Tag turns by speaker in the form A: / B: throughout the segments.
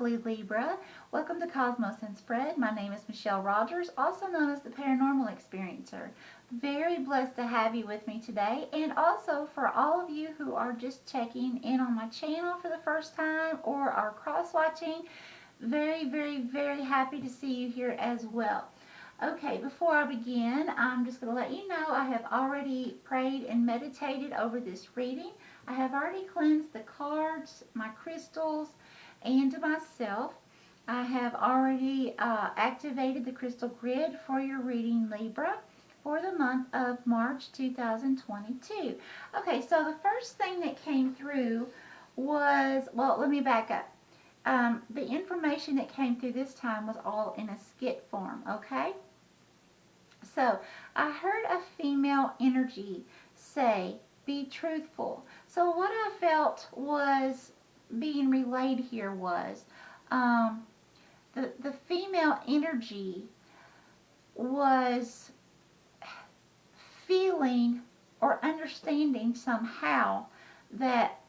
A: lovely Libra. Welcome to Cosmos and Spread. My name is Michelle Rogers, also known as the Paranormal Experiencer. Very blessed to have you with me today, and also for all of you who are just checking in on my channel for the first time or are cross-watching, very happy to see you here as well. Okay, before I begin, I'm just going to let you know I have already prayed and meditated over this reading. I have already cleansed the cards, my crystals, and myself. I have already activated the crystal grid for your reading, Libra, for the month of March 2022. Okay, so the first thing that came through was, well, let me back up. The information that came through this time was all in a skit form, okay? So, I heard a female energy say, be truthful. So what I felt was being relayed here was the female energy was feeling or understanding somehow that,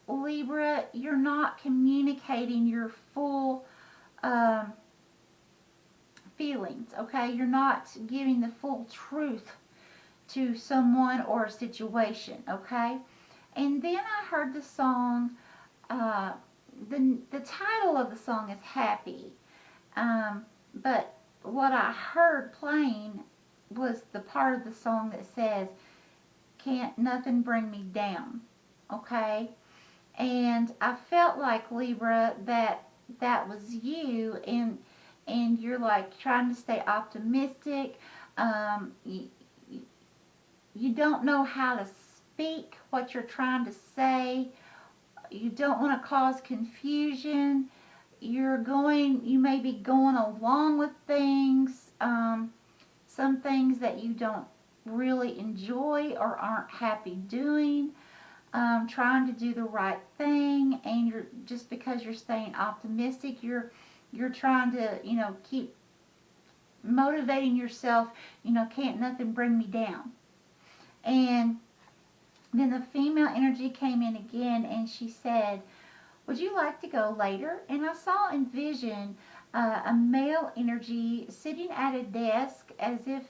A: Libra, you're not communicating your full feelings, okay? You're not giving the full truth to someone or a situation, okay? And then I heard the song, the title of the song is Happy, but what I heard playing was the part of the song that says, can't nothing bring me down, okay? And I felt like, Libra, that was you, and you're like trying to stay optimistic. You don't know how to speak what you're trying to say. You don't want to cause confusion. You may be going along with things, some things that you don't really enjoy or aren't happy doing, trying to do the right thing, and you're just because you're staying optimistic, you're trying to, keep motivating yourself, can't nothing bring me down. And then the female energy came in again, and she said, would you like to go later? And I saw and vision a male energy sitting at a desk as if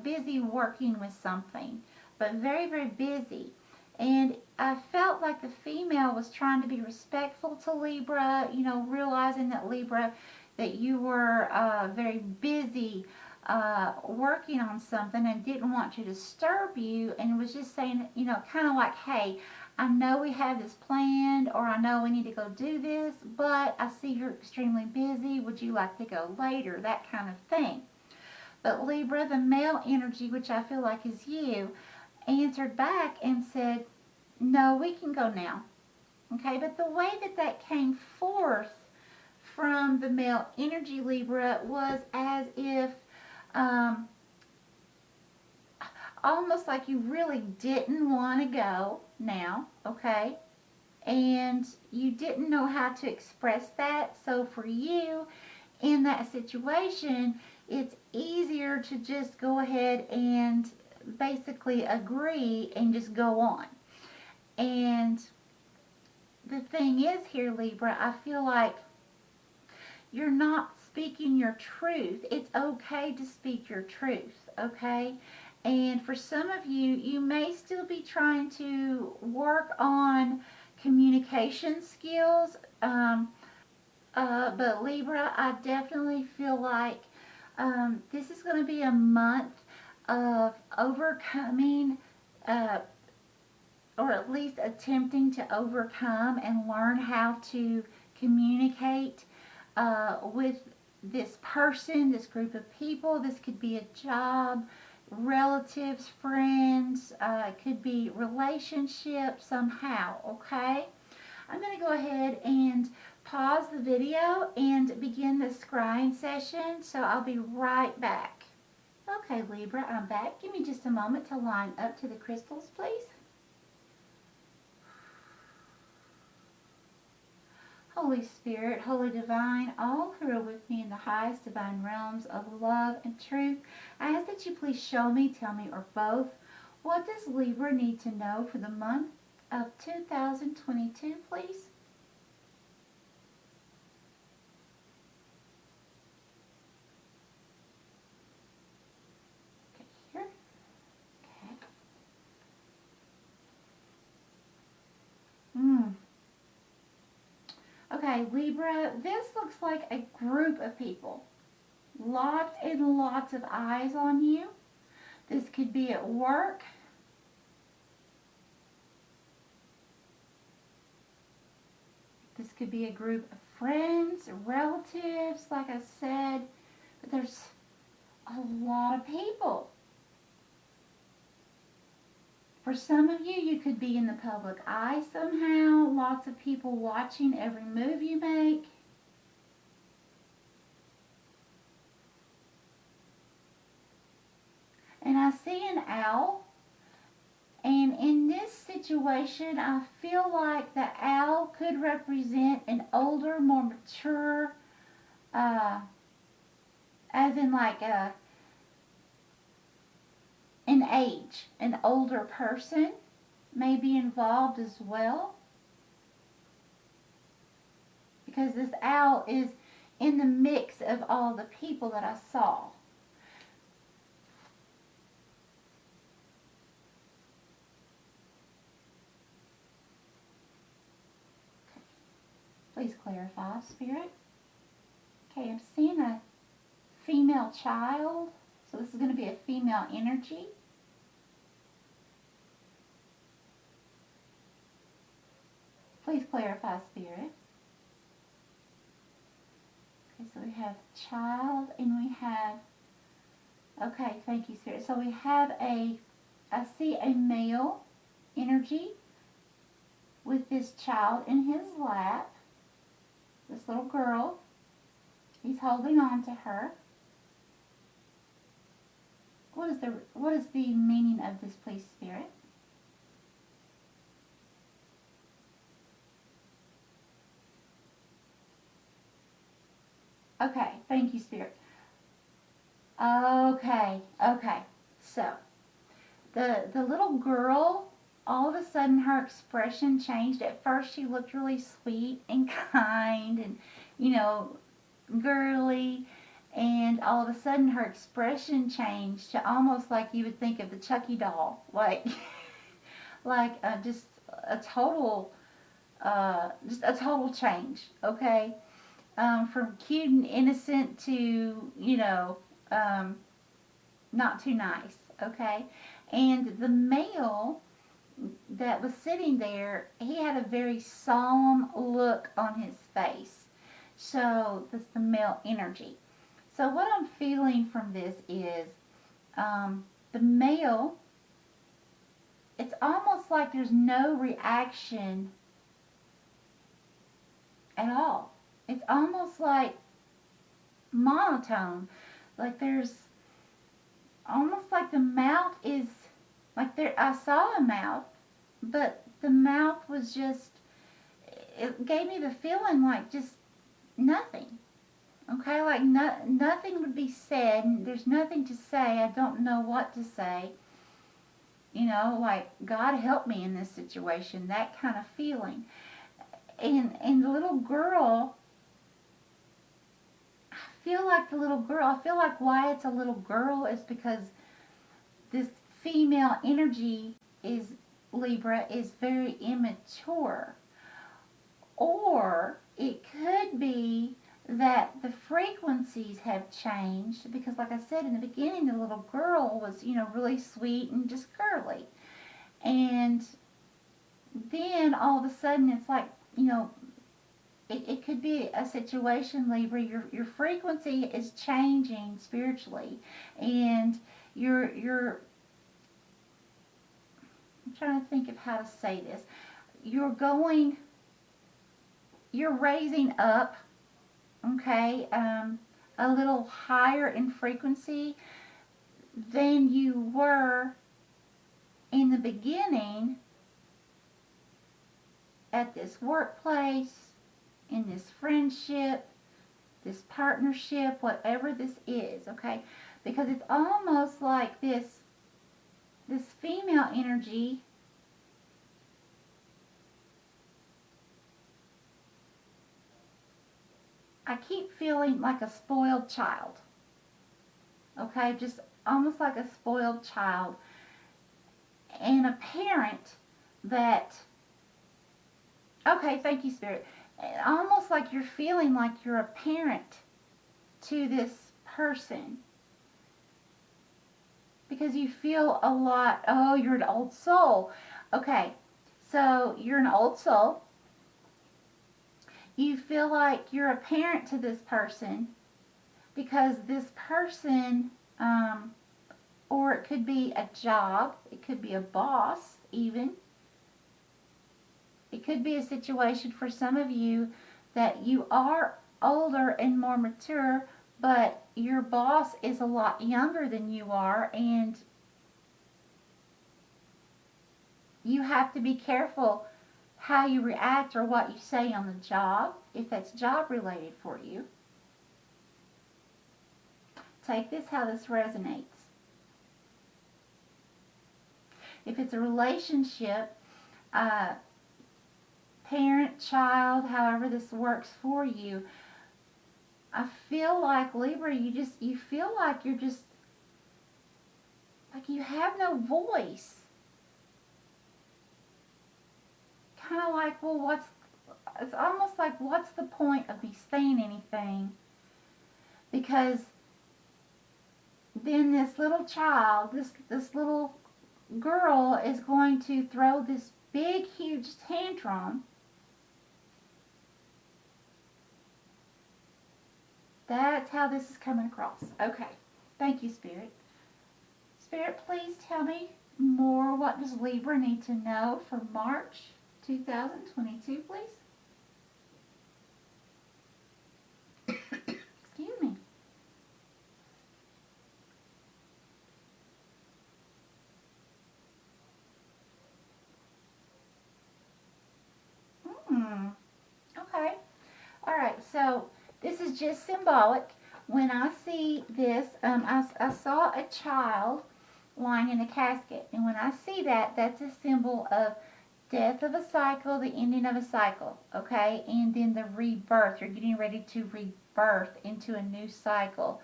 A: busy working with something, but very busy. And I felt like the female was trying to be respectful to Libra, realizing that, Libra, that you were very busy working on something and didn't want to disturb you, and was just saying, kind of like, hey, I know we have this planned, or I know we need to go do this, but I see you're extremely busy. Would you like to go later? That kind of thing. But Libra, the male energy, which I feel like is you, answered back and said, no, we can go now. Okay, but the way that came forth from the male energy, Libra, was as if almost like you really didn't want to go now, okay? And you didn't know how to express that. So for you, in that situation, it's easier to just go ahead and basically agree and just go on. And the thing is here, Libra, I feel like you're not speaking your truth. It's okay to speak your truth, okay? And for some of you, you may still be trying to work on communication skills. But Libra, I definitely feel like this is going to be a month of overcoming, or at least attempting to overcome and learn how to communicate with this person, this group of people. This could be a job, relatives, friends, it could be relationships somehow, okay? I'm going to go ahead and pause the video and begin the scrying session, so I'll be right back. Okay, Libra, I'm back. Give me just a moment to line up to the crystals, please. Holy Spirit, Holy Divine, all who are with me in the highest divine realms of love and truth, I ask that you please show me, tell me, or both, what does Libra need to know for the month of 2022, please? Okay, Libra, this looks like a group of people. Lots and lots of eyes on you. This could be at work. This could be a group of friends, relatives, like I said. But there's a lot of people. For some of you, you could be in the public eye somehow. Lots of people watching every move you make. And I see an owl. And in this situation, I feel like the owl could represent an older, more mature, as in like an age, an older person may be involved as well. Because this owl is in the mix of all the people that I saw. Please clarify, Spirit. Okay, I'm seeing a female child. So this is going to be a female energy. Please clarify, Spirit. Okay, so we have child and we have, okay, thank you, Spirit. So we have I see a male energy with this child in his lap. This little girl. He's holding on to her. What is the meaning of this, please, Spirit? Okay, thank you, Spirit. Okay. So, the little girl, all of a sudden her expression changed. At first she looked really sweet and kind and, girly. And all of a sudden her expression changed to almost like you would think of the Chucky doll. Like, just a total change, okay? From cute and innocent to, not too nice, okay? And the male that was sitting there, he had a very solemn look on his face. So that's the male energy. So what I'm feeling from this is the male, it's almost like there's no reaction at all. It's almost like monotone. Like there's almost like the mouth is, like there, I saw a mouth, but the mouth was just, it gave me the feeling like just nothing. Okay, like nothing would be said. There's nothing to say. I don't know what to say. Like, God help me in this situation. That kind of feeling. And the little girl, I feel like why it's a little girl is because this female energy is, Libra, is very immature. Or it could be that the frequencies have changed because, like I said in the beginning, the little girl was, really sweet and just girly. And then all of a sudden it's like, it could be a situation, Libra, your frequency is changing spiritually, and you're I'm trying to think of how to say this. You're raising up, okay, a little higher in frequency than you were in the beginning at this workplace, in this friendship, this partnership, whatever this is, okay? Because it's almost like this female energy I keep feeling like a spoiled child. Okay, just almost like a spoiled child. And a parent that, okay, thank you, Spirit. almost like you're feeling like you're a parent to this person. Because you feel a lot, oh, you're an old soul. Okay, so you're an old soul. You feel like you're a parent to this person because this person, or it could be a job, it could be a boss even. It could be a situation for some of you that you are older and more mature, but your boss is a lot younger than you are, and you have to be careful how you react or what you say on the job, if that's job related for you. Take this how this resonates. If it's a relationship, parent, child, however this works for you, I feel like, Libra, you feel like you're just, like you have no voice. Kind of like, well, it's almost like, what's the point of me saying anything? Because then this little child, this little girl is going to throw this big, huge tantrum. That's how this is coming across. Okay. Thank you, Spirit. Spirit, please tell me more. What does Libra need to know for March 2022, please? Excuse me. Okay. All right. So this is just symbolic. When I see this, I saw a child lying in a casket. And when I see that, that's a symbol of death of a cycle, the ending of a cycle, okay? And then the rebirth. You're getting ready to rebirth into a new cycle,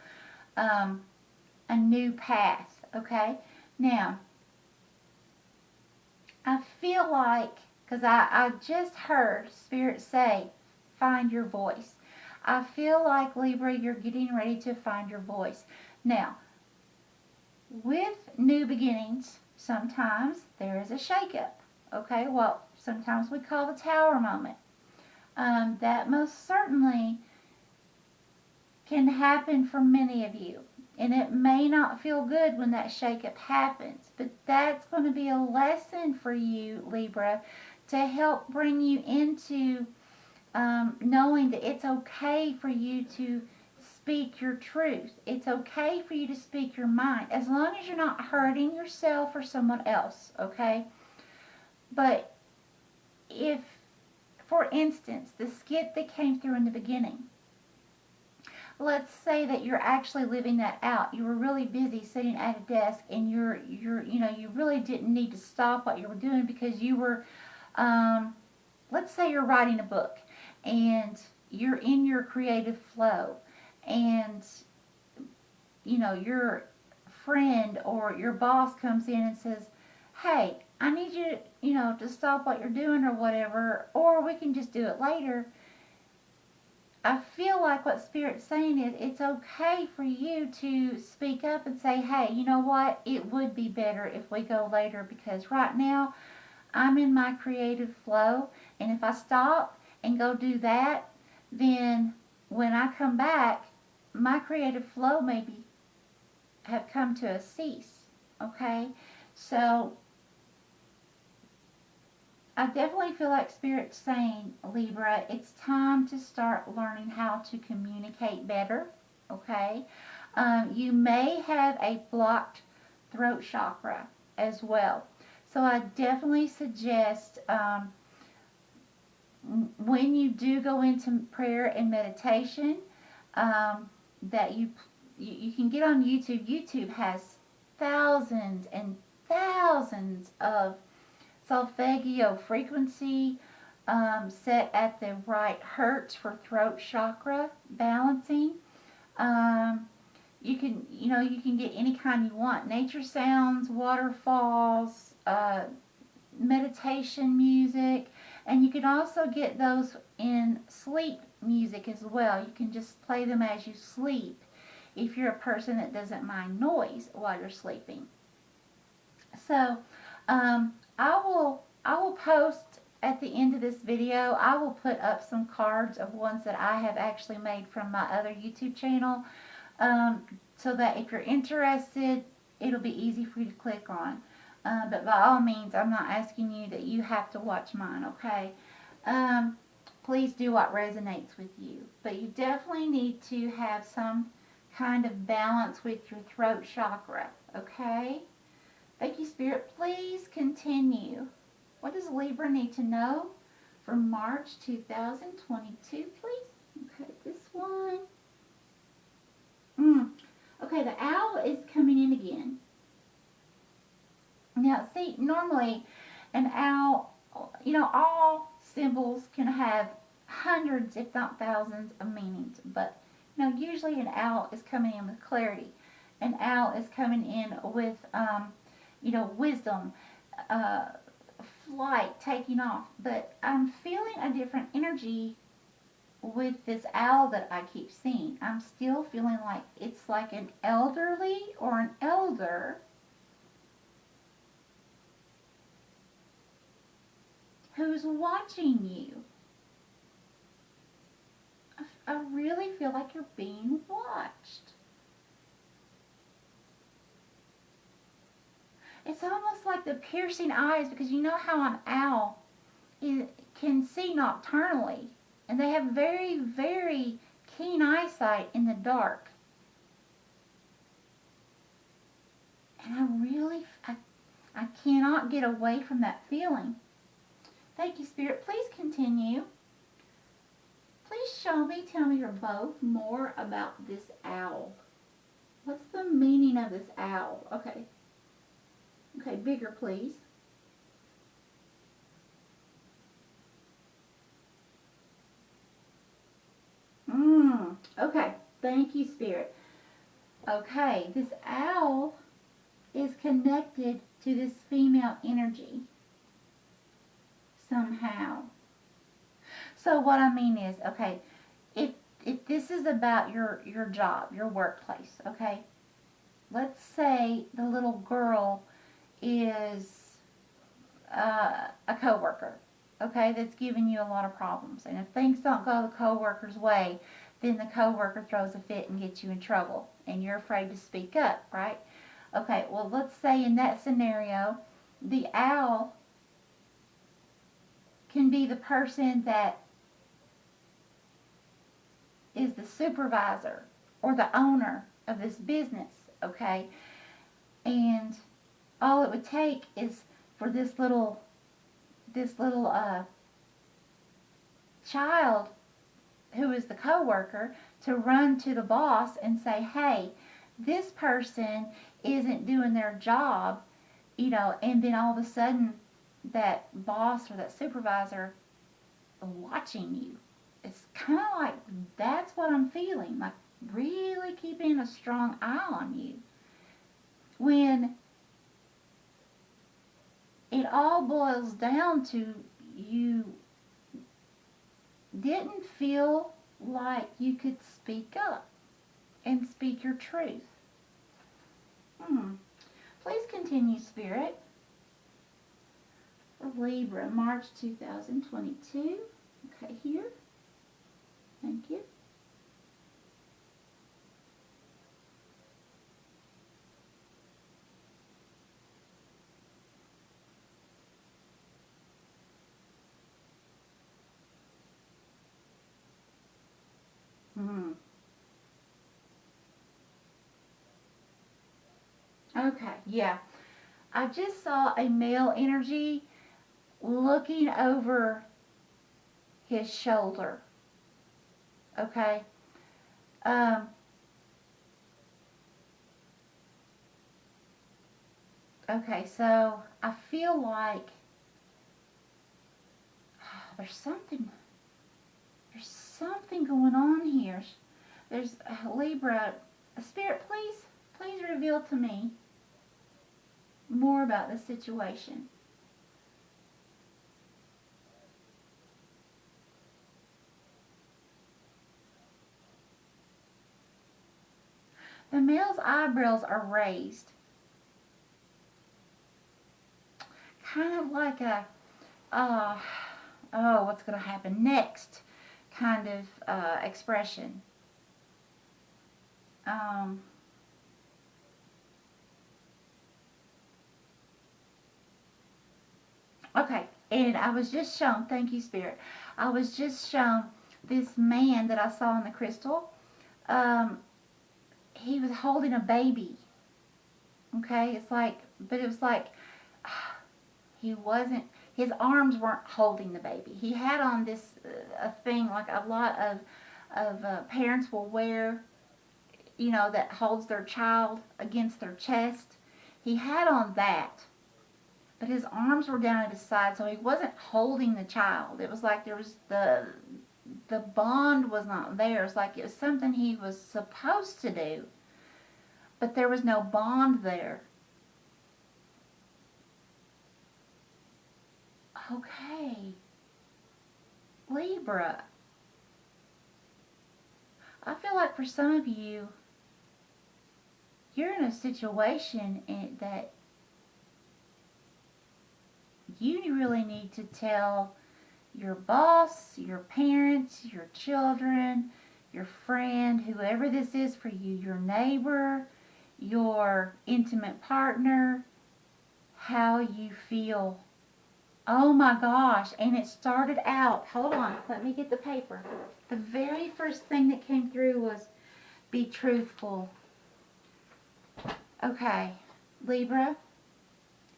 A: a new path, okay? Now, I feel like, because I just heard Spirit say, find your voice. I feel like, Libra, you're getting ready to find your voice. Now, with new beginnings, sometimes there is a shakeup. Okay, well, sometimes we call the tower moment. That most certainly can happen for many of you. And it may not feel good when that shakeup happens, but that's going to be a lesson for you, Libra, to help bring you into knowing that it's okay for you to speak your truth. It's okay for you to speak your mind, as long as you're not hurting yourself or someone else, okay? But if, for instance, the skit that came through in the beginning, let's say that you're actually living that out. You were really busy sitting at a desk, and you really didn't need to stop what you were doing because you were, let's say you're writing a book, and you're in your creative flow, and your friend or your boss comes in and says, hey, I need you, to stop what you're doing or whatever, or we can just do it later. I feel like what Spirit's saying is it's okay for you to speak up and say, hey, you know what? It would be better if we go later, because right now I'm in my creative flow, and if I stop and go do that, then when I come back, my creative flow maybe have come to a cease, okay? So I definitely feel like Spirit's saying, Libra, it's time to start learning how to communicate better, okay? You may have a blocked throat chakra as well. So I definitely suggest when you do go into prayer and meditation, that you can get on YouTube. YouTube has thousands and thousands of solfeggio frequency set at the right hertz for throat chakra balancing. You can get any kind you want. Nature sounds, waterfalls, meditation music. And you can also get those in sleep music as well. You can just play them as you sleep if you're a person that doesn't mind noise while you're sleeping. So I will post at the end of this video, I will put up some cards of ones that I have actually made from my other YouTube channel, so that if you're interested, it'll be easy for you to click on. But by all means, I'm not asking you that you have to watch mine, okay? Please do what resonates with you. But you definitely need to have some kind of balance with your throat chakra, okay? Thank you, Spirit. Please continue. What does Libra need to know for March 2022, please? Okay, this one. Okay, the owl is coming in again. Now, see, normally an owl, you know, all symbols can have hundreds, if not thousands, of meanings. But, you know, usually an owl is coming in with clarity. An owl is coming in with, you know, wisdom, flight, taking off. But I'm feeling a different energy with this owl that I keep seeing. I'm still feeling like it's like an elderly or an elder who's watching you. I really feel like you're being watched. It's almost like the piercing eyes, because you know how an owl can see nocturnally, and they have very, very keen eyesight in the dark. And I cannot get away from that feeling. Thank you, Spirit. Please continue. Please tell me or both more about this owl. What's the meaning of this owl? Okay. Okay, bigger, please. Okay, thank you, Spirit. Okay, this owl is connected to this female energy somehow. So what I mean is, okay, if this is about your job, your workplace, okay, let's say the little girl is a coworker, okay, that's giving you a lot of problems. And if things don't go the coworker's way, then the coworker throws a fit and gets you in trouble, and you're afraid to speak up, right? Okay, well, let's say in that scenario, the owl can be the person that is the supervisor or the owner of this business, okay? And all it would take is for this little child who is the coworker to run to the boss and say, hey, this person isn't doing their job, you know, and then all of a sudden that boss or that supervisor watching you. It's kind of like that's what I'm feeling, like really keeping a strong eye on you. When it all boils down to you didn't feel like you could speak up and speak your truth. Please continue, Spirit. For Libra, March 2022. Okay, here. Thank you. Okay, yeah. I just saw a male energy looking over his shoulder. Okay. Okay, so I feel like there's something going on here. There's Libra. Spirit, please reveal to me more about this situation. The male's eyebrows are raised. Kind of like a, oh, what's going to happen next kind of expression. Okay, and I was just shown, thank you, Spirit, I was just shown this man that I saw in the crystal. He was holding a baby. Okay, it's like, but it was like, he wasn't, his arms weren't holding the baby. He had on this a thing like a lot of parents will wear, you know, that holds their child against their chest. He had on that, but his arms were down at his side, so he wasn't holding the child. It was like there was the bond was not there. It's like it was something he was supposed to do, but there was no bond there. Okay, Libra. I feel like for some of you, you're in a situation that you really need to tell your boss, your parents, your children, your friend, whoever this is for you, your neighbor, your intimate partner, how you feel. Oh my gosh, and it started out, hold on, let me get the paper. The very first thing that came through was be truthful. Okay, Libra,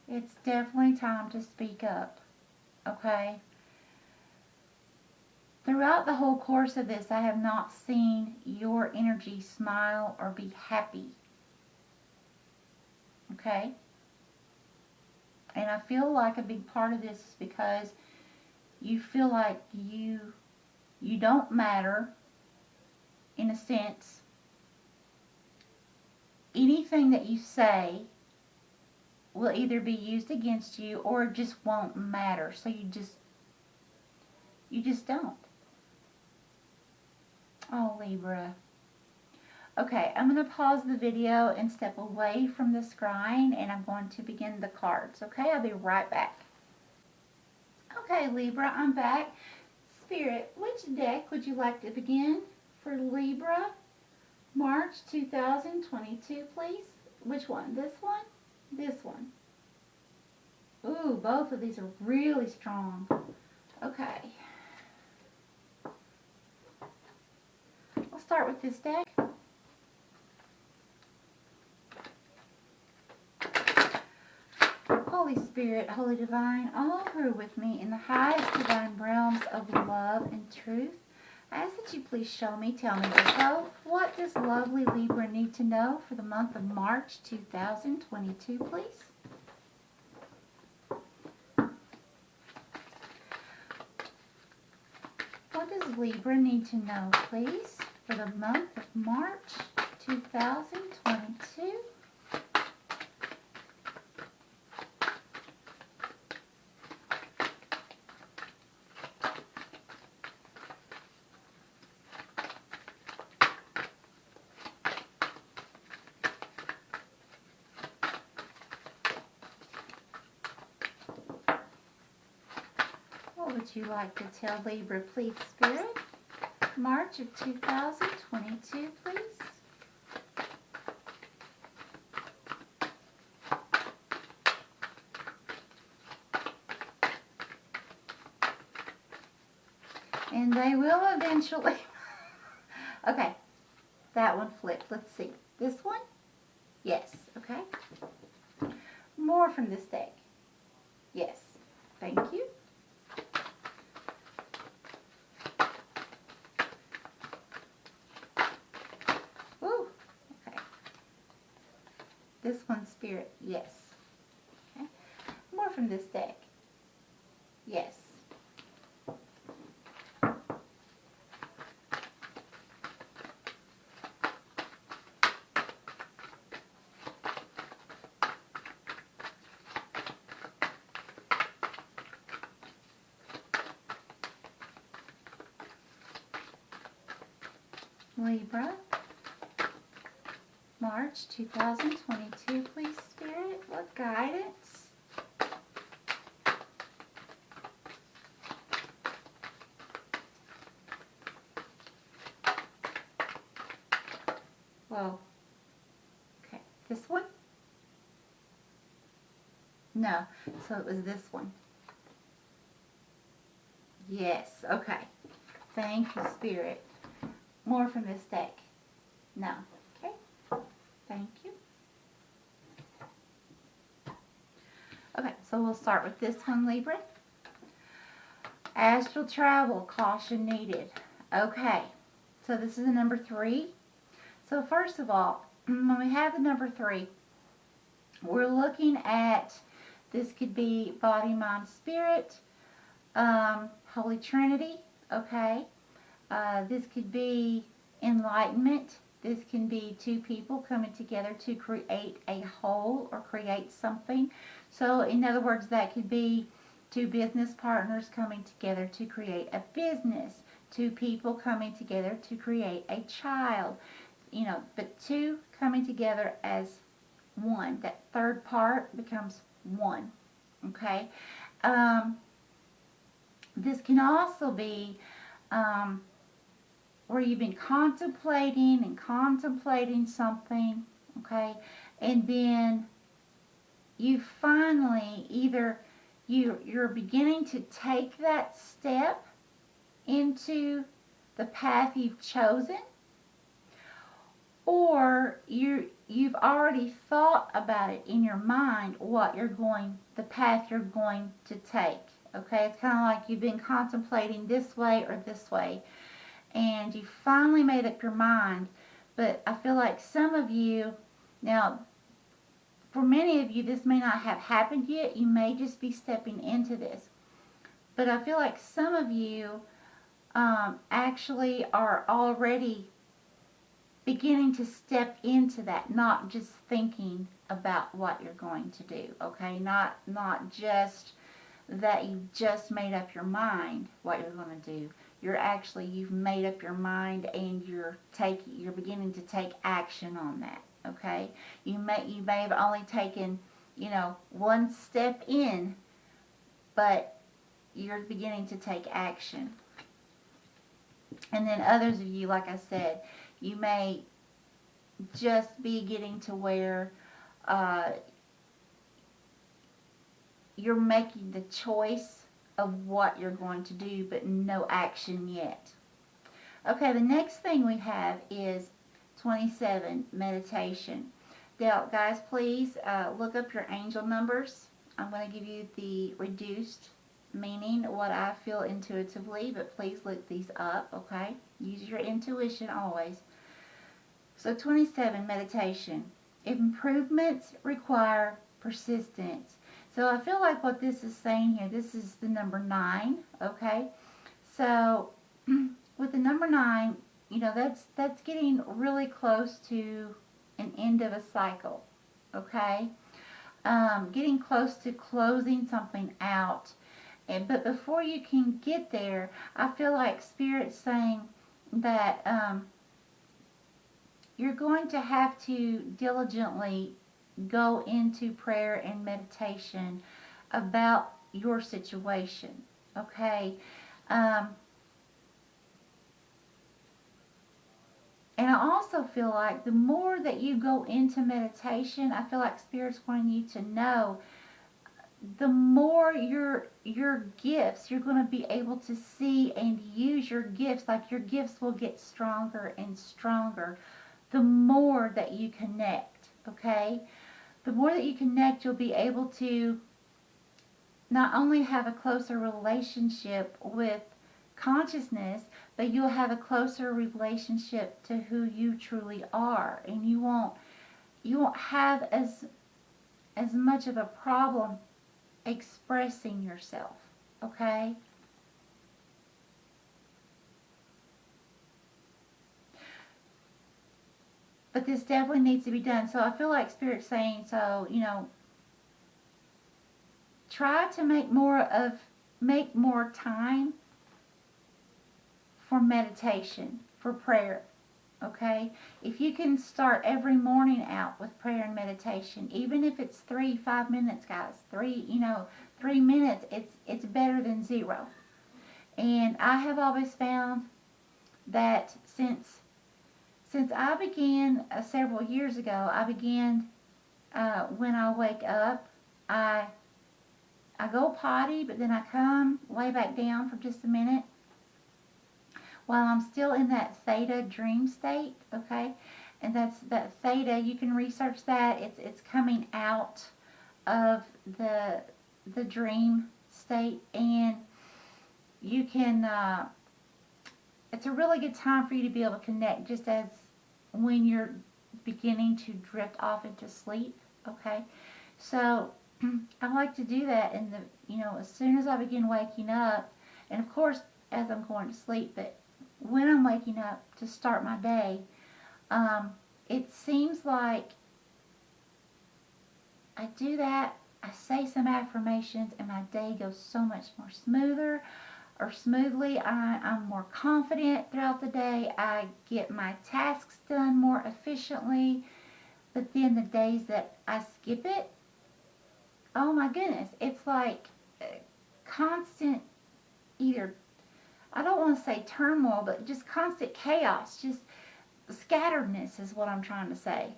A: it's definitely time to speak up, okay? Throughout the whole course of this, I have not seen your energy smile or be happy, okay? And I feel like a big part of this is because you feel like you don't matter, in a sense. Anything that you say will either be used against you or it just won't matter. So you just don't. Oh, Libra. Okay, I'm going to pause the video and step away from the scrying, and I'm going to begin the cards. Okay, I'll be right back. Okay, Libra, I'm back. Spirit, which deck would you like to begin for Libra, March 2022, please? Which one? This one? This one. Ooh, both of these are really strong. Okay. I'll start with this deck. Holy Spirit, Holy Divine, all who are with me in the highest divine realms of love and truth, I ask that you please show me, tell me, Rico, what does lovely Libra need to know for the month of March 2022, please? What does Libra need to know, please, for the month of March 2022? What would you like to tell Libra, please, Spirit? March of 2022, please. And they will eventually. Okay, that one flipped. Let's see. This one? Yes, okay. More from this deck. Yes, thank you. Ooh, okay. This one, Spirit, yes. Okay. More from this deck. Yes. Libra, March 2022, please, Spirit. What guidance? Whoa. Okay, this one? No, so it was this one. Yes, okay. Thank you, Spirit. More from this deck. No. Okay. Thank you. Okay, so we'll start with this one, Libra. Astral travel, caution needed. Okay, so this is the number 3. So first of all, when we have the number 3, we're looking at, this could be body, mind, spirit, Holy Trinity, okay? This could be enlightenment. This can be two people coming together to create a whole or create something. So in other words, that could be two business partners coming together to create a business. Two people coming together to create a child. You know, but two coming together as one. That third part becomes one. Okay? This can also be where you've been contemplating something, okay? And then you finally either you're beginning to take that step into the path you've chosen, or you've already thought about it in your mind, the path you're going to take. Okay, it's kind of like you've been contemplating this way or this way, and you finally made up your mind. But I feel like some of you, now, for many of you, this may not have happened yet. You may just be stepping into this. But I feel like some of you actually are already beginning to step into that, not just thinking about what you're going to do, okay? Not just that you just made up your mind what you're going to do. You've made up your mind, and you're beginning to take action on that, okay? You may have only taken, one step in, but you're beginning to take action. And then others of you, like I said, you may just be getting to where you're making the choice of what you're going to do, but no action yet. Okay, the next thing we have is 27, meditation. Now, guys, please look up your angel numbers. I'm going to give you the reduced meaning, what I feel intuitively, but please look these up, okay? Use your intuition always. So 27, meditation. Improvements require persistence. So I feel like what this is saying here, this is the number 9, okay? So with the number 9, that's getting really close to an end of a cycle, okay? Getting close to closing something out. But before you can get there, I feel like Spirit's saying that you're going to have to diligently go into prayer and meditation about your situation, okay? And I also feel like the more that you go into meditation, I feel like Spirit's wanting you to know, the more your gifts, you're going to be able to see and use your gifts, like your gifts will get stronger and stronger the more that you connect, okay? The more that you connect, you'll be able to not only have a closer relationship with consciousness, but you'll have a closer relationship to who you truly are, and you won't have as much of a problem expressing yourself, okay? But this definitely needs to be done. So I feel like Spirit's saying, so, try to make more time for meditation, for prayer, Okay? If you can start every morning out with prayer and meditation, even if it's 5 minutes, guys, 3 minutes, it's better than 0. And I have always found that since I began several years ago, I began when I wake up, I go potty, but then I come, lay back down for just a minute while I'm still in that theta dream state, okay? And that's that theta, you can research that. It's coming out of the dream state, and you can it's a really good time for you to be able to connect just as when you're beginning to drift off into sleep, okay? So I like to do that in as soon as I begin waking up, and of course as I'm going to sleep, but when I'm waking up to start my day, it seems like I do that, I say some affirmations, and my day goes so much more smoothly. I'm more confident throughout the day. I get my tasks done more efficiently. But then the days that I skip it, oh my goodness, it's like constant, either, I don't want to say turmoil, but just constant chaos, just scatteredness is what I'm trying to say.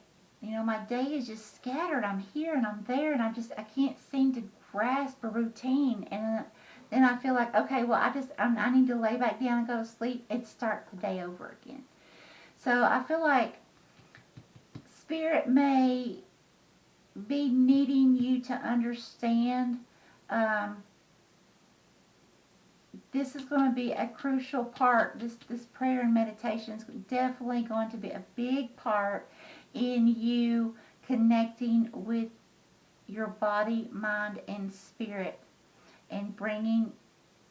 A: My day is just scattered. I'm here and I'm there, and I can't seem to grasp a routine. And then I feel like, okay, well, I need to lay back down and go to sleep and start the day over again. So I feel like Spirit may be needing you to understand this is going to be a crucial part. This prayer and meditation is definitely going to be a big part in you connecting with your body, mind, and spirit, and bringing,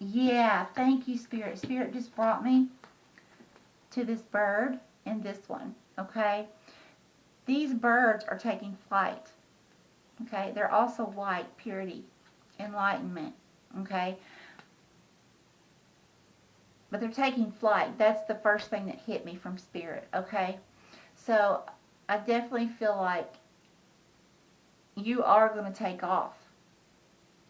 A: thank you, Spirit. Spirit just brought me to this bird and this one, okay? These birds are taking flight, okay? They're also light, purity, enlightenment, okay? But they're taking flight. That's the first thing that hit me from Spirit, okay? So I definitely feel like you are going to take off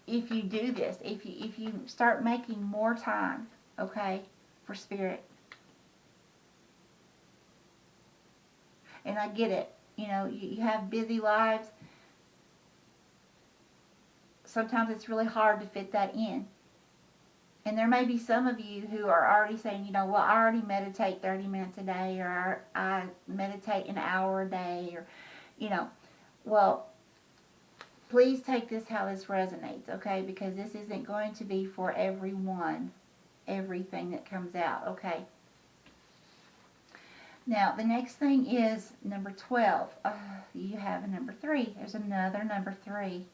A: if you do this. If you start making more time, okay, for Spirit. And I get it. You have busy lives. Sometimes it's really hard to fit that in. And there may be some of you who are already saying, well, I already meditate 30 minutes a day, or I meditate an hour a day, or, well, please take this how this resonates, okay? Because this isn't going to be for everyone, everything that comes out, okay? Now, the next thing is number 12. You have a number 3. There's another number 3.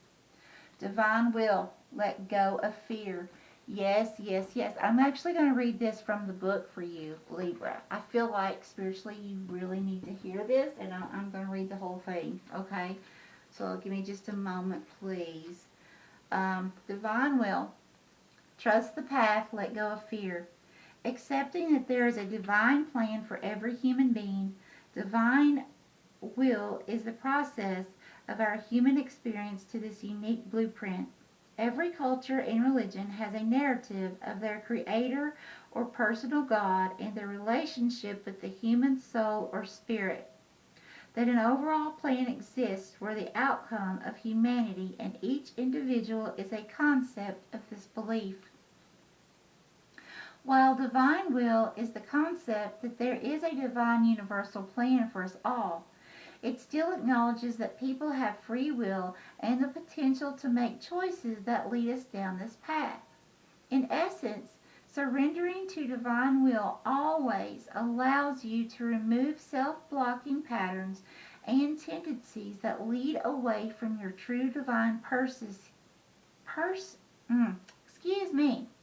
A: Divine will, let go of fear. Yes, yes, yes. I'm actually going to read this from the book for you, Libra. I feel like spiritually you really need to hear this, and I'm going to read the whole thing, okay? So give me just a moment, please. Divine will, trust the path, let go of fear. Accepting that there is a divine plan for every human being, divine will is the process of our human experience to this unique blueprint. Every culture and religion has a narrative of their creator or personal God and their relationship with the human soul or spirit. That an overall plan exists where the outcome of humanity and each individual is a concept of this belief. While divine will is the concept that there is a divine universal plan for us all, it still acknowledges that people have free will and the potential to make choices that lead us down this path. In essence, surrendering to divine will always allows you to remove self-blocking patterns and tendencies that lead away from your true divine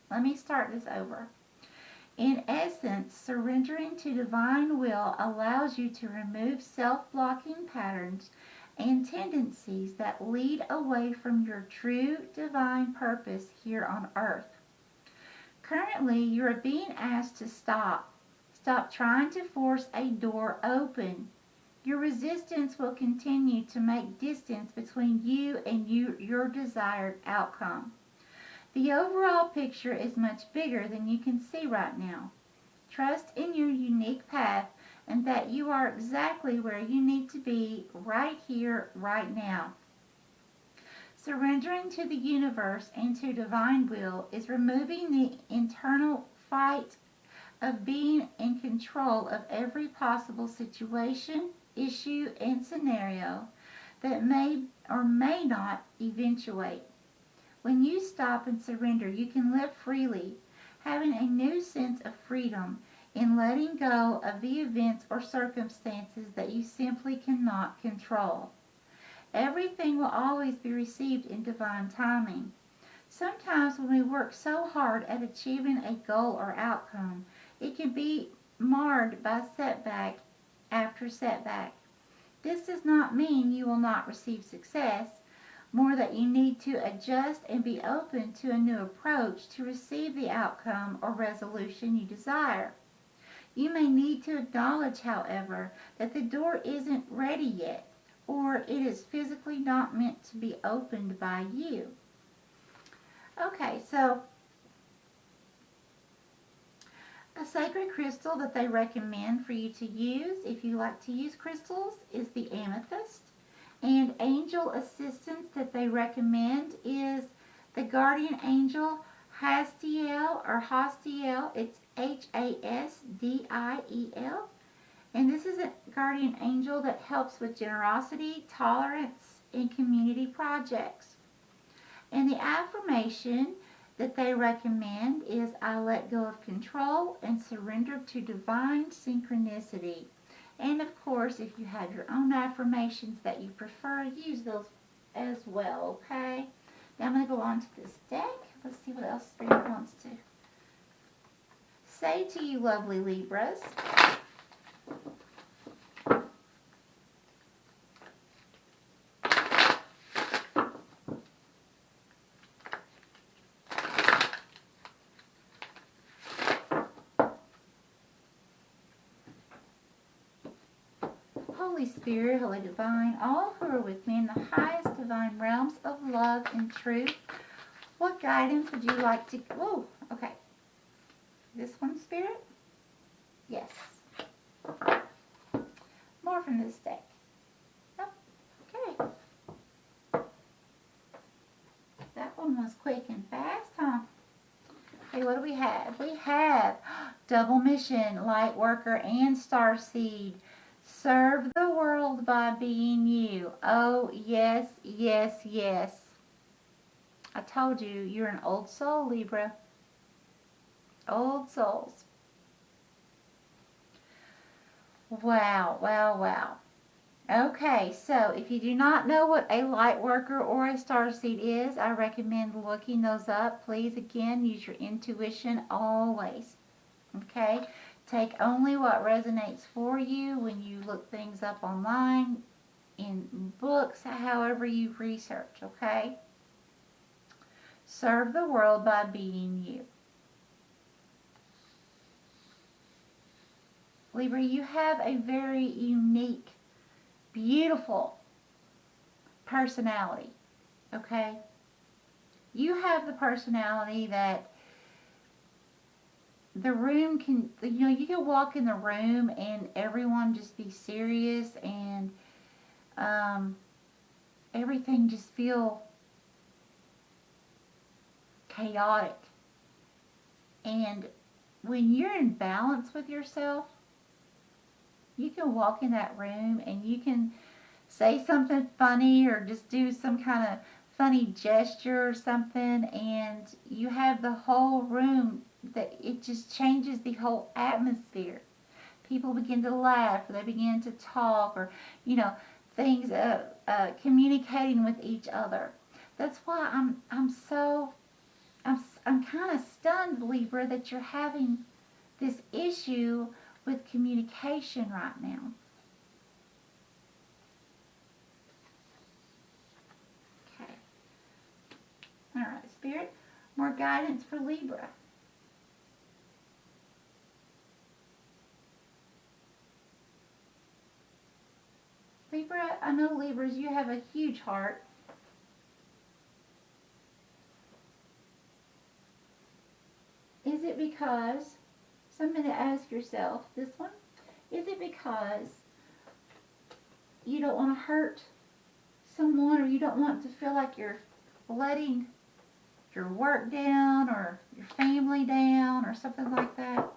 A: Let me start this over. In essence, surrendering to divine will allows you to remove self-blocking patterns and tendencies that lead away from your true divine purpose here on earth. Currently, you are being asked to stop stop trying to force a door open. Your resistance will continue to make distance between you and your desired outcome. The overall picture is much bigger than you can see right now. Trust in your unique path and that you are exactly where you need to be right here, right now. Surrendering to the universe and to divine will is removing the internal fight of being in control of every possible situation, issue, and scenario that may or may not eventuate. When you stop and surrender, you can live freely, having a new sense of freedom in letting go of the events or circumstances that you simply cannot control. Everything will always be received in divine timing. Sometimes when we work so hard at achieving a goal or outcome, it can be marred by setback after setback. This does not mean you will not receive success, more that you need to adjust and be open to a new approach to receive the outcome or resolution you desire. You may need to acknowledge, however, that the door isn't ready yet, or it is physically not meant to be opened by you. Okay, so a sacred crystal that they recommend for you to use, if you like to use crystals, is the Amethyst. And angel assistance that they recommend is the guardian angel Hastiel or Hastiel. It's Hasdiel. And this is a guardian angel that helps with generosity, tolerance, and community projects. And the affirmation that they recommend is, I let go of control and surrender to divine synchronicity. And of course, if you have your own affirmations that you prefer, use those as well, okay? Now I'm going to go on to this deck. Let's see what else Spirit wants to say to you, lovely Libras. Holy Spirit, Holy Divine, all who are with me in the highest divine realms of love and truth, what guidance would you like to... Oh, okay. This one, Spirit? Yes. More from this deck. Nope. Okay. That one was quick and fast, huh? Okay, what do we have? We have double mission, lightworker, and starseed. Serve the world by being you. Oh, yes, yes, yes. I told you, you're an old soul, Libra. Old souls. Wow, wow, wow. Okay, so if you do not know what a light worker or a starseed is, I recommend looking those up. Please, again, use your intuition always. Okay? Take only what resonates for you when you look things up online, in books, however you research, okay? Serve the world by being you. Libra, you have a very unique, beautiful personality, okay? You have the personality that the room can, you can walk in the room and everyone just be serious and everything just feel chaotic. And when you're in balance with yourself, you can walk in that room and you can say something funny or just do some kind of funny gesture or something, and you have the whole room that it just changes the whole atmosphere. People begin to laugh, or they begin to talk, or things communicating with each other. That's why I'm kind of stunned, Libra, that you're having this issue with communication right now. Okay. All right, Spirit, more guidance for Libra. I know Libras, you have a huge heart. Is it because, something to ask yourself, this one, is it because you don't want to hurt someone, or you don't want to feel like you're letting your work down or your family down or something like that?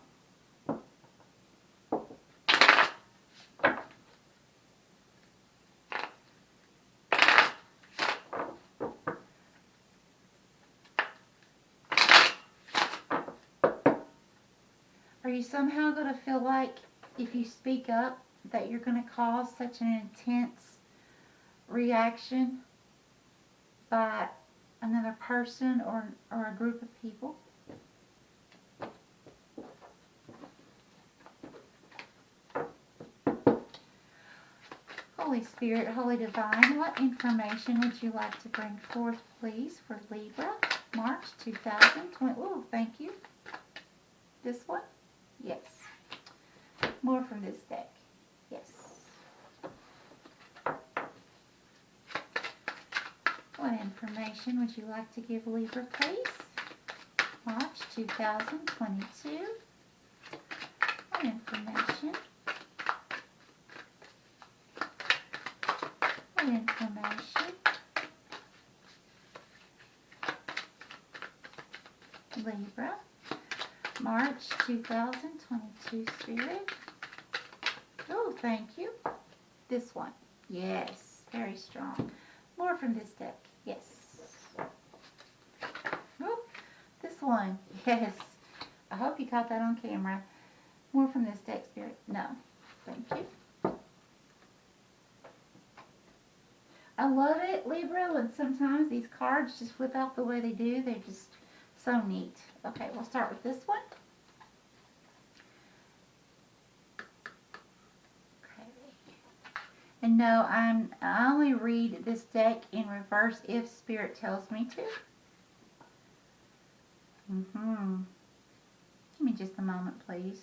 A: Are you somehow going to feel like if you speak up that you're going to cause such an intense reaction by another person or a group of people? Holy Spirit, Holy Divine, what information would you like to bring forth, please, for Libra, March 2020? Oh, thank you. This one? Yes. More from this deck. Yes. What information would you like to give Libra, please? March 2022. What information? What information? Libra, March 2022, Spirit. Oh, thank you. This one. Yes, very strong. More from this deck. Yes. Oh, this one. Yes. I hope you caught that on camera. More from this deck, Spirit. No. Thank you. I love it, Libra, when sometimes these cards just flip out the way they do. They're just so neat. Okay, we'll start with this one. Okay. And no, I only read this deck in reverse if Spirit tells me to. Give me just a moment, please.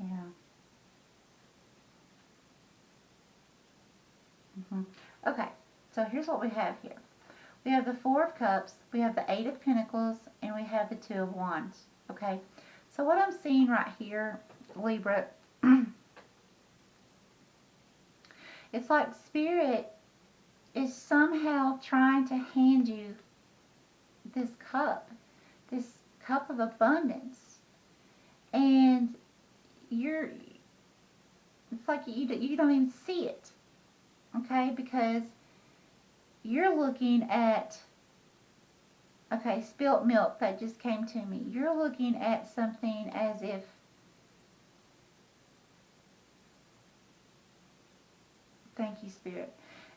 A: Yeah. Okay, so here's what we have here. We have the Four of Cups, we have the Eight of Pentacles, and we have the Two of Wands. Okay, so what I'm seeing right here, Libra, it's like Spirit is somehow trying to hand you this cup of abundance, and it's like you don't even see it. Okay, because you're looking at, okay, spilt milk, that just came to me. You're looking at something as if, thank you, Spirit,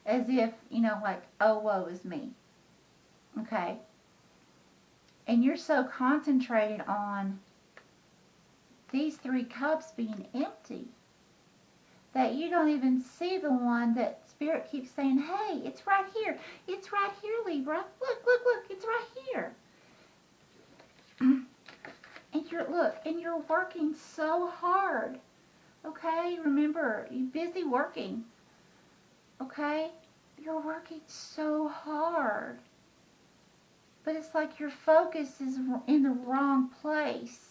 A: as if, you know, like, oh, woe is me. Okay? And you're so concentrated on these three cups being empty that you don't even see the one that Spirit keeps saying, hey, it's right here. It's right here, Libra. Look, look, look. It's right here. And you're working so hard. Okay? Remember, you're busy working. Okay? You're working so hard. But it's like your focus is in the wrong place.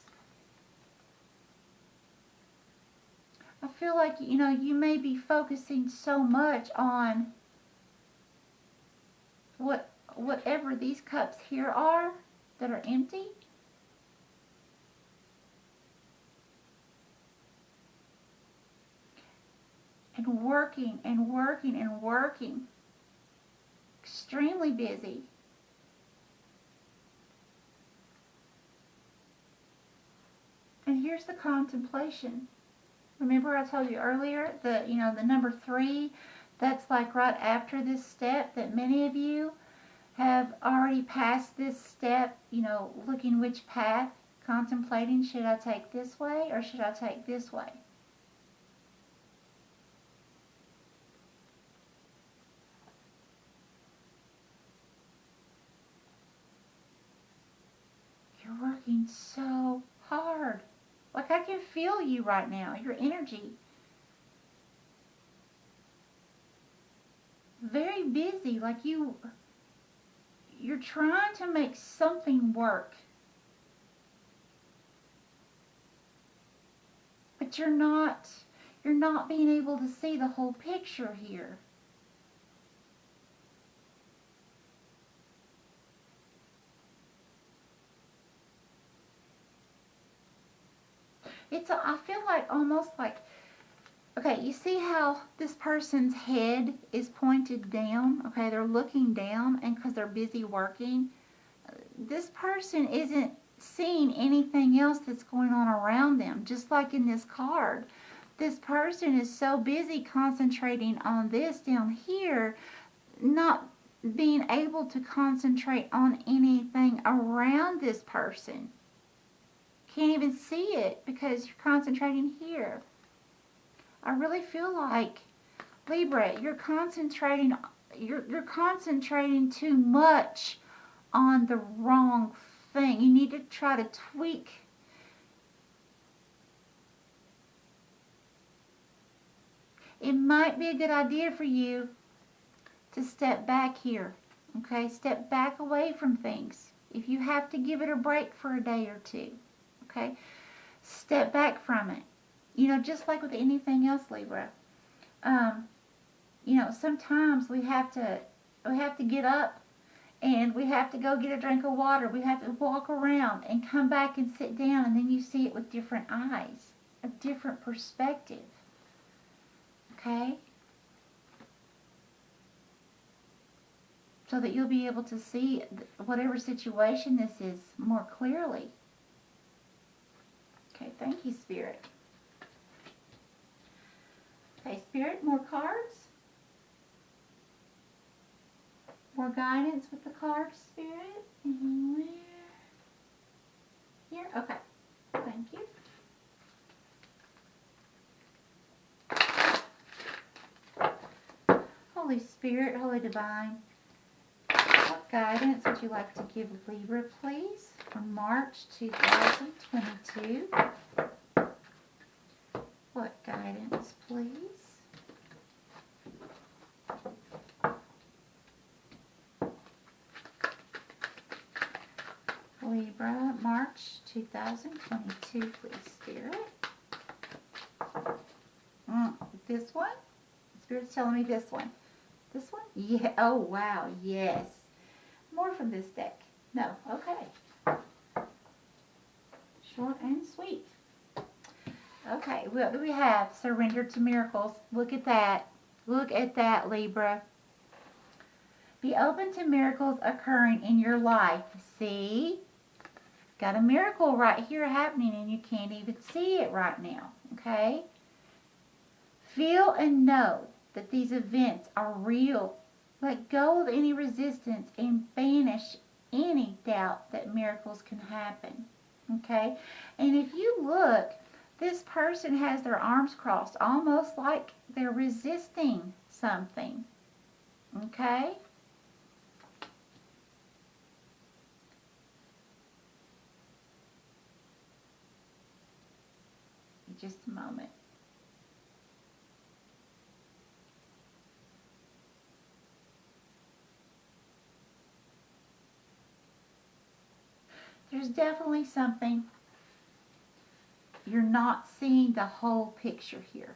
A: I feel like, you know, you may be focusing so much on whatever these cups here are that are empty. And working and working and working. Extremely busy. And here's the contemplation. Remember I told you earlier, the number 3, that's like right after this step, that many of you have already passed this step, you know, looking which path, contemplating, should I take this way or should I take this way? You're working so hard. can feel you right now, your energy. Very busy, like you're trying to make something work. But you're not being able to see the whole picture here. I feel like almost like, okay, you see how this person's head is pointed down? Okay, they're looking down, and because they're busy working, this person isn't seeing anything else that's going on around them. Just like in this card, this person is so busy concentrating on this down here, not being able to concentrate on anything around this person. Can't even see it because you're concentrating here. I really feel like, Libra, you're concentrating too much on the wrong thing. You need to try to tweak. It might be a good idea for you to step back here. Okay, step back away from things. If you have to give it a break for a day or two, okay, step back from it. You know, just like with anything else, Libra. You know, sometimes we have to get up and we have to go get a drink of water. We have to walk around and come back and sit down, and then you see it with different eyes, a different perspective. Okay? So that you'll be able to see whatever situation this is more clearly. Okay, thank you, Spirit. Okay, Spirit, more cards? More guidance with the cards, Spirit? Anywhere? Here? Okay. Thank you. Holy Spirit, Holy Divine, what guidance would you like to give Libra, please, for March 2022? What guidance, please? Libra, March 2022, please, Spirit. This one? Spirit's telling me this one. This one? Yeah. Oh, wow. Yes. More from this deck. No. Okay. Short and sweet. Okay. What do we have? Surrender to miracles. Look at that. Look at that, Libra. Be open to miracles occurring in your life. See? Got a miracle right here happening, and you can't even see it right now. Okay? Feel and know that these events are real. Let go of any resistance and banish any doubt that miracles can happen. Okay? And if you look, this person has their arms crossed, almost like they're resisting something. Okay? Just a moment. There's definitely something. You're not seeing the whole picture here,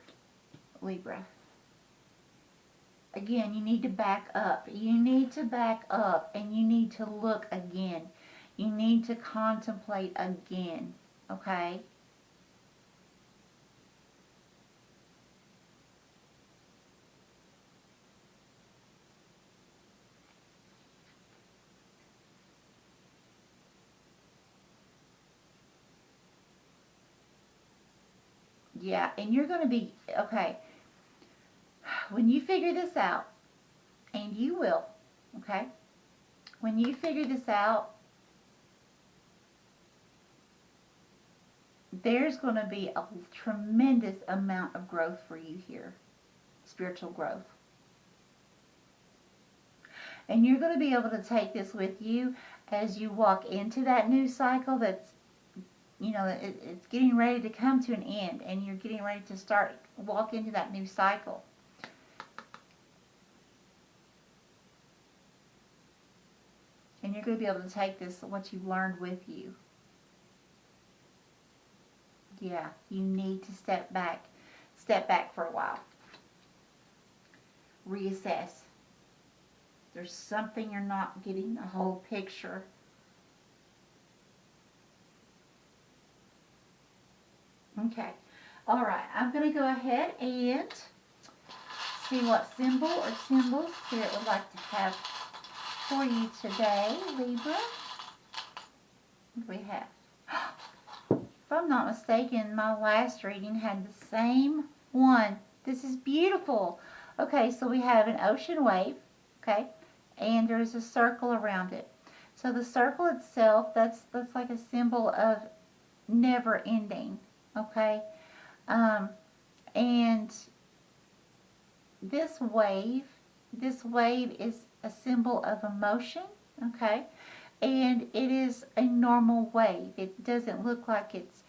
A: Libra. Again, you need to back up. You need to back up, and you need to look again. You need to contemplate again, okay? Yeah, and you're going to be, okay, when you figure this out, and you will, okay, when you figure this out, there's going to be a tremendous amount of growth for you here, spiritual growth. And you're going to be able to take this with you as you walk into that new cycle that's you know, it's getting ready to come to an end, and you're getting ready to walk into that new cycle. And you're going to be able to take what you've learned with you. Yeah, you need to step back for a while. Reassess. There's something you're not getting the whole picture. Okay. All right. I'm going to go ahead and see what symbol or symbols Spirit would like to have for you today, Libra. What do we have? If I'm not mistaken, my last reading had the same one. This is beautiful. Okay, so we have an ocean wave, okay, and there's a circle around it. So the circle itself, that's like a symbol of never ending, okay? And this wave is a symbol of emotion, okay? And it is a normal wave. It doesn't look like it's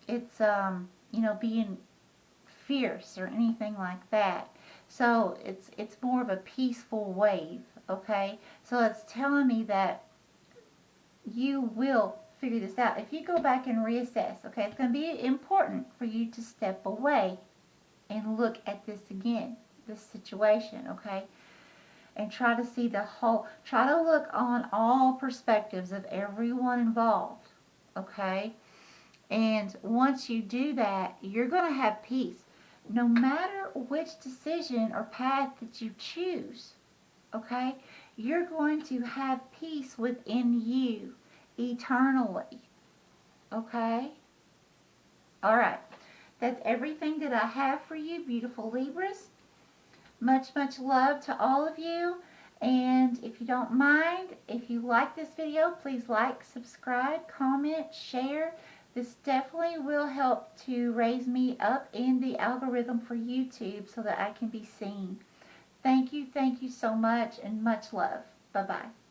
A: you know, being fierce or anything like that. So it's more of a peaceful wave, okay? So it's telling me that you will figure this out. If you go back and reassess, okay, it's going to be important for you to step away and look at this again, this situation, okay? And try to see try to look on all perspectives of everyone involved, okay? And once you do that, you're going to have peace. No matter which decision or path that you choose, okay? You're going to have peace within you eternally, okay? All right. That's everything that I have for you, beautiful Libras. Much, much love to all of you. And if you don't mind, if you like this video, please like, subscribe, comment, share. This definitely will help to raise me up in the algorithm for YouTube so that I can be seen. Thank you so much, and much love. Bye-bye.